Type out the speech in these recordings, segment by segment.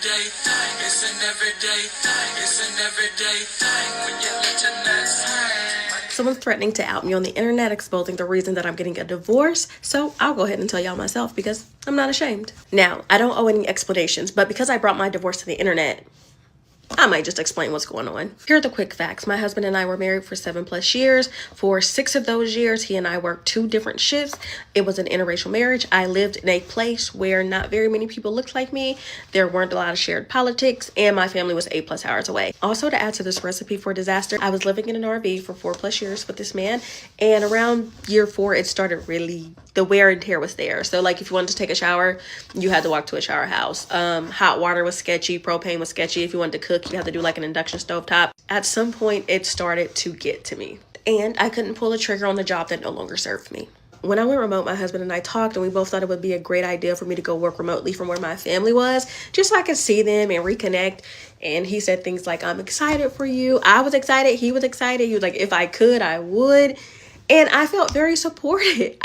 everyday thing. It's an everyday thing. It's an everyday thing when you let your nuts hang. Someone's threatening to out me on the internet, exposing the reason that I'm getting a divorce, so I'll go ahead and tell y'all myself because I'm not ashamed. Now, I don't owe any explanations, but because I brought my divorce to the internet, I might just explain what's going on. Here are the quick facts. My husband and I were married for 7+ years. For 6 of those years, he and I worked 2 different shifts. It was an interracial marriage. I lived in a place where not very many people looked like me. There weren't a lot of shared politics, and my family was 8+ hours away. Also, to add to this recipe for disaster, I was living in an RV for 4+ years with this man, and around year 4, it started really, the wear and tear was there. So like if you wanted to take a shower, you had to walk to a shower house. Hot water was sketchy, propane was sketchy. If you wanted to cook, you had to do like an induction stove top. At some point, it started to get to me, and I couldn't pull the trigger on the job that no longer served me. When I went remote, my husband and I talked, and we both thought it would be a great idea for me to go work remotely from where my family was, just so I could see them and reconnect. And he said things like, I'm excited for you. I was excited. He was excited. He was like, if I could, I would. And I felt very supported.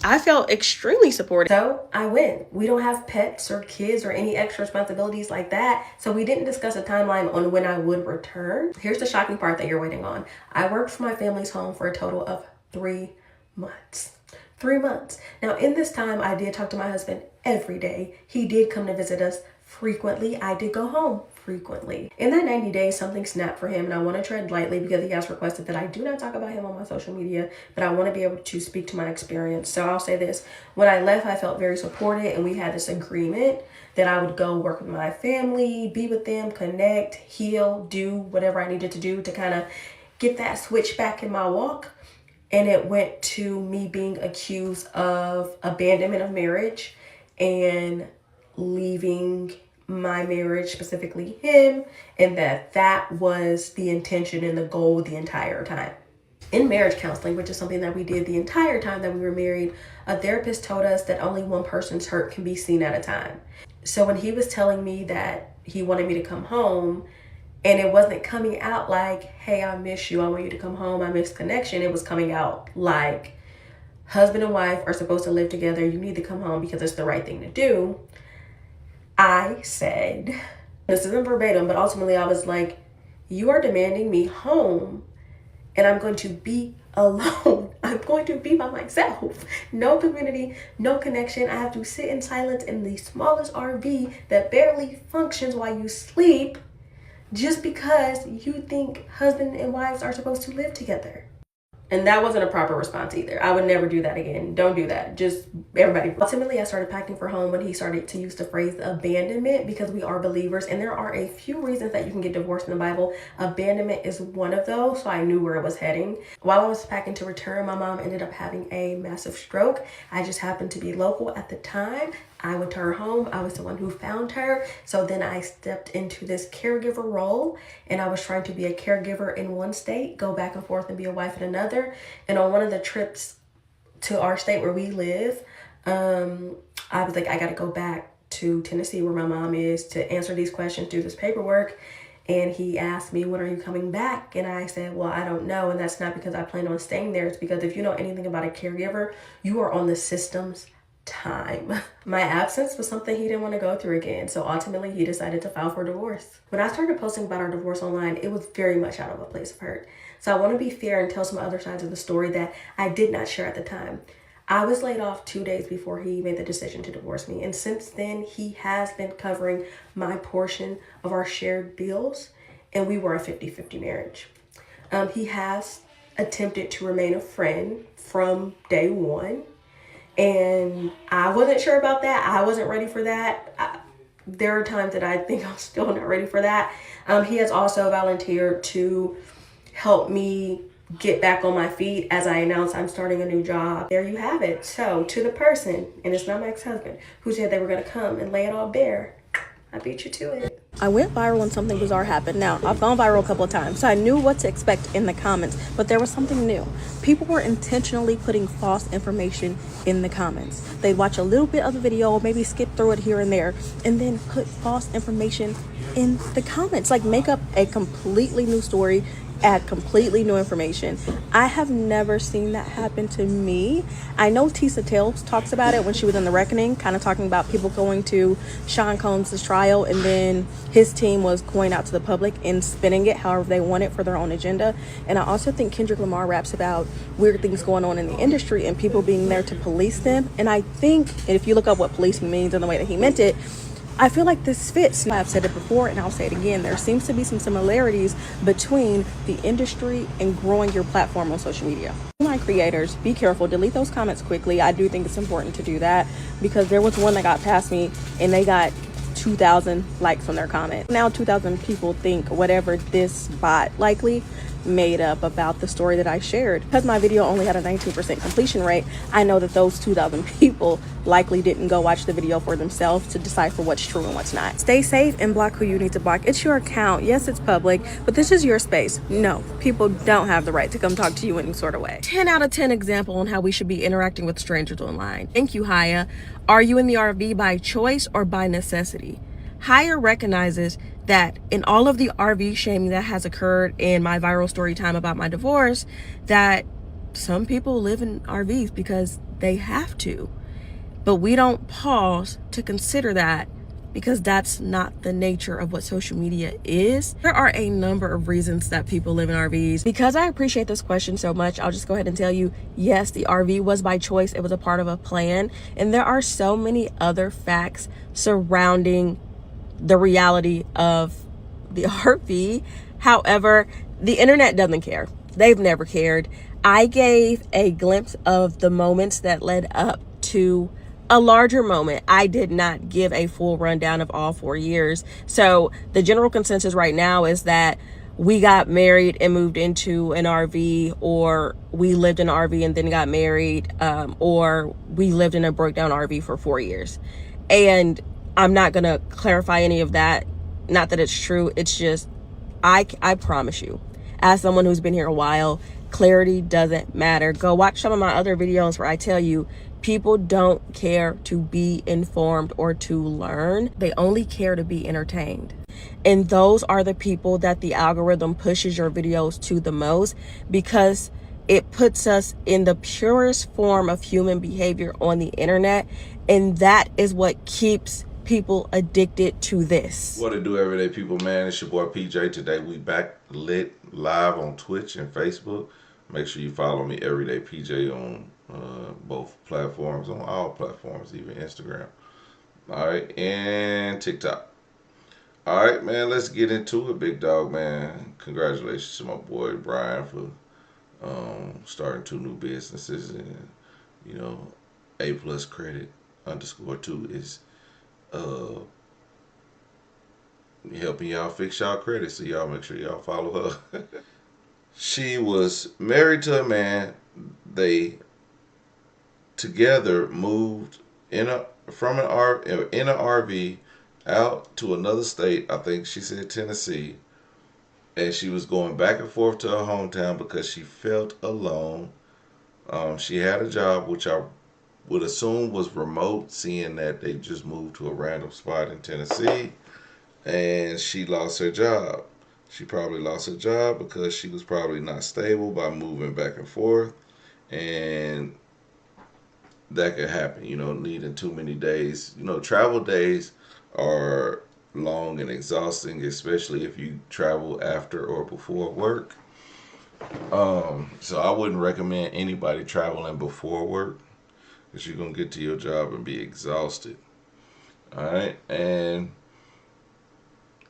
I felt extremely supported. So I went. We don't have pets or kids or any extra responsibilities like that. So we didn't discuss a timeline on when I would return. Here's the shocking part that you're waiting on. I worked for my family's home for a total of 3 months. 3 months. Now in this time, I did talk to my husband every day. He did come to visit us frequently. I did go home frequently. In that 90 days, something snapped for him, and I want to tread lightly because he has requested that I do not talk about him on my social media, but I want to be able to speak to my experience. So I'll say this. When I left, I felt very supported, and we had this agreement that I would go work with my family, be with them, connect, heal, do whatever I needed to do to kind of get that switch back in my walk. And it went to me being accused of abandonment of marriage and leaving my marriage, specifically him, and that was the intention and the goal the entire time. In marriage counseling, which is something that we did the entire time that we were married, a therapist told us that only one person's hurt can be seen at a time. So when he was telling me that he wanted me to come home, and it wasn't coming out like, hey, I miss you, I want you to come home, I miss connection. It was coming out like, husband and wife are supposed to live together, you need to come home because it's the right thing to do. I said, this isn't verbatim, but ultimately I was like, you are demanding me home and I'm going to be alone. I'm going to be by myself. No community, no connection. I have to sit in silence in the smallest RV that barely functions while you sleep just because you think husband and wives are supposed to live together. And that wasn't a proper response either. I would never do that again. Don't do that. Just everybody. Ultimately, I started packing for home when he started to use the phrase abandonment because we are believers. And there are a few reasons that you can get divorced in the Bible. Abandonment is one of those. So I knew where it was heading. While I was packing to return, my mom ended up having a massive stroke. I just happened to be local at the time. I went to her home. I was the one who found her. So then I stepped into this caregiver role, and I was trying to be a caregiver in one state, go back and forth and be a wife in another. And on one of the trips to our state where we live, I was like, I got to go back to Tennessee where my mom is to answer these questions, do this paperwork. And he asked me, when are you coming back? And I said, well, I don't know. And that's not because I plan on staying there. It's because if you know anything about a caregiver, you are on the system's time. My absence was something he didn't want to go through again. So ultimately he decided to file for divorce. When I started posting about our divorce online, it was very much out of a place of hurt. So I want to be fair and tell some other sides of the story that I did not share at the time. I was laid off 2 days before he made the decision to divorce me. And since then, he has been covering my portion of our shared bills. And we were a 50-50 marriage. He has attempted to remain a friend from day one. And I wasn't sure about that. I wasn't ready for that. There are times that I think I'm still not ready for that. He has also volunteered to help me get back on my feet as I announced I'm starting a new job. There you have it. So to the person, and it's not my ex-husband, who said they were going to come and lay it all bare, I beat you to it. I went viral when something bizarre happened. Now, I've gone viral a couple of times, so I knew what to expect in the comments, but there was something new. People were intentionally putting false information in the comments. They'd watch a little bit of the video, maybe skip through it here and there, and then put false information in the comments. Like, make up a completely new story add completely new information. I have never seen that happen to me. I know Tisa Tales talks about it when she was in The Reckoning, kind of talking about people going to Sean Combs' trial, and then his team was going out to the public and spinning it however they want it for their own agenda. And I also think Kendrick Lamar raps about weird things going on in the industry and people being there to police them. And I think if you look up what policing means and the way that he meant it, I feel like this fits. I've said it before and I'll say it again. There seems to be some similarities between the industry and growing your platform on social media. My creators, be careful, delete those comments quickly. I do think it's important to do that because there was one that got past me and they got 2,000 likes on their comment. Now 2,000 people think whatever this bot likely made up about the story that I shared. Because my video only had a 19% completion rate, I know that those 2,000 people likely didn't go watch the video for themselves to decipher what's true and what's not. Stay safe and block who you need to block. It's your account. Yes, it's public, but this is your space. No, people don't have the right to come talk to you any sort of way. 10 out of 10 example on how we should be interacting with strangers online. Thank you, Haya. Are you in the RV by choice or by necessity? Haya recognizes that in all of the RV shaming that has occurred in my viral story time about my divorce, that some people live in RVs because they have to. But we don't pause to consider that because that's not the nature of what social media is. There are a number of reasons that people live in RVs. Because I appreciate this question so much, I'll just go ahead and tell you, yes, the RV was by choice. It was a part of a plan. And there are so many other facts surrounding the reality of the RV. However, the internet doesn't care. They've never cared. I gave a glimpse of the moments that led up to a larger moment. I did not give a full rundown of all 4 years. So the general consensus right now is that we got married and moved into an RV, or we lived in an RV and then got married, or we lived in a breakdown RV for 4 years. And I'm not going to clarify any of that. Not that it's true. It's just, I promise you, as someone who's been here a while, clarity doesn't matter. Go watch some of my other videos where I tell you people don't care to be informed or to learn. They only care to be entertained. And those are the people that the algorithm pushes your videos to the most, because it puts us in the purest form of human behavior on the internet. And that is what keeps people addicted to this. What it do, everyday people, man? It's your boy PJ. Today we back lit live on Twitch and Facebook. Make sure you follow me, Everyday PJ, on both platforms, on all platforms, even Instagram. All right, and TikTok. All right, man, let's get into it, big dog, man. Congratulations to my boy Brian for starting 2 new businesses, and A+ credit _2 is helping y'all fix y'all credit, so y'all make sure y'all follow her. She was married to a man. They together moved in a RV out to another state. I think she said Tennessee, and she was going back and forth to her hometown because she felt alone. She had a job, which I would assume was remote, seeing that they just moved to a random spot in Tennessee, and she lost her job. She probably lost her job because she was probably not stable by moving back and forth, and that could happen, needing too many days. Travel days are long and exhausting, especially if you travel after or before work. So I wouldn't recommend anybody traveling before work, because you're going to get to your job and be exhausted. All right. And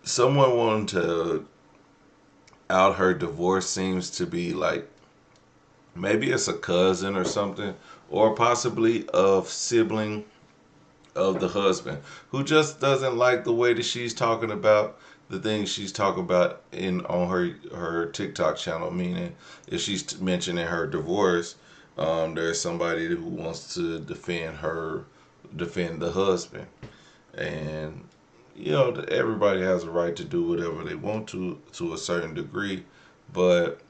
someone wanting to out her divorce seems to be like, maybe it's a cousin or something, or possibly a sibling of the husband, who just doesn't like the way that she's talking about the things she's talking about on her TikTok channel. Meaning, if she's mentioning her divorce, there's somebody who wants to defend the husband, and everybody has a right to do whatever they want to a certain degree, but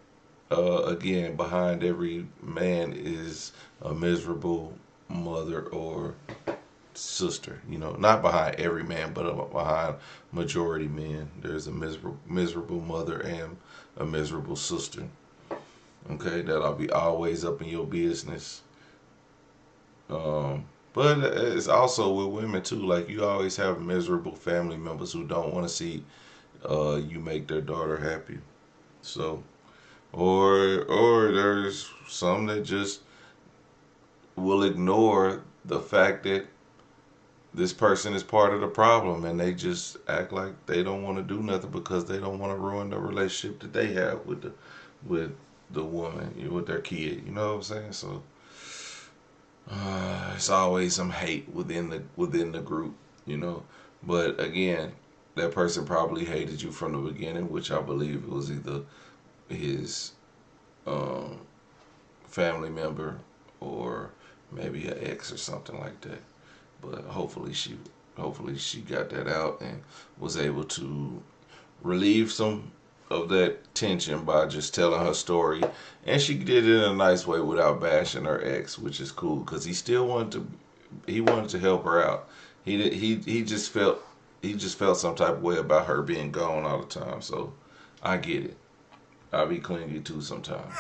again, behind every man is a miserable mother or sister. You know, not behind every man, but behind majority men. There's a miserable mother and a miserable sister. Okay, that'll be always up in your business. But it's also with women too. Like you always have miserable family members who don't want to see you make their daughter happy. So, or there's some that just will ignore the fact that this person is part of the problem and they just act like they don't want to do nothing because they don't want to ruin the relationship that they have with the woman, with their kid. You know what I'm saying? So it's always some hate within the group, you know. But again, that person probably hated you from the beginning, which I believe it was either his um, family member or maybe an ex or something like that. But hopefully she got that out and was able to relieve some of that tension by just telling her story, and she did it in a nice way without bashing her ex, which is cool because he wanted to help her out. He just felt some type of way about her being gone all the time. So I get it. I be clingy too sometimes.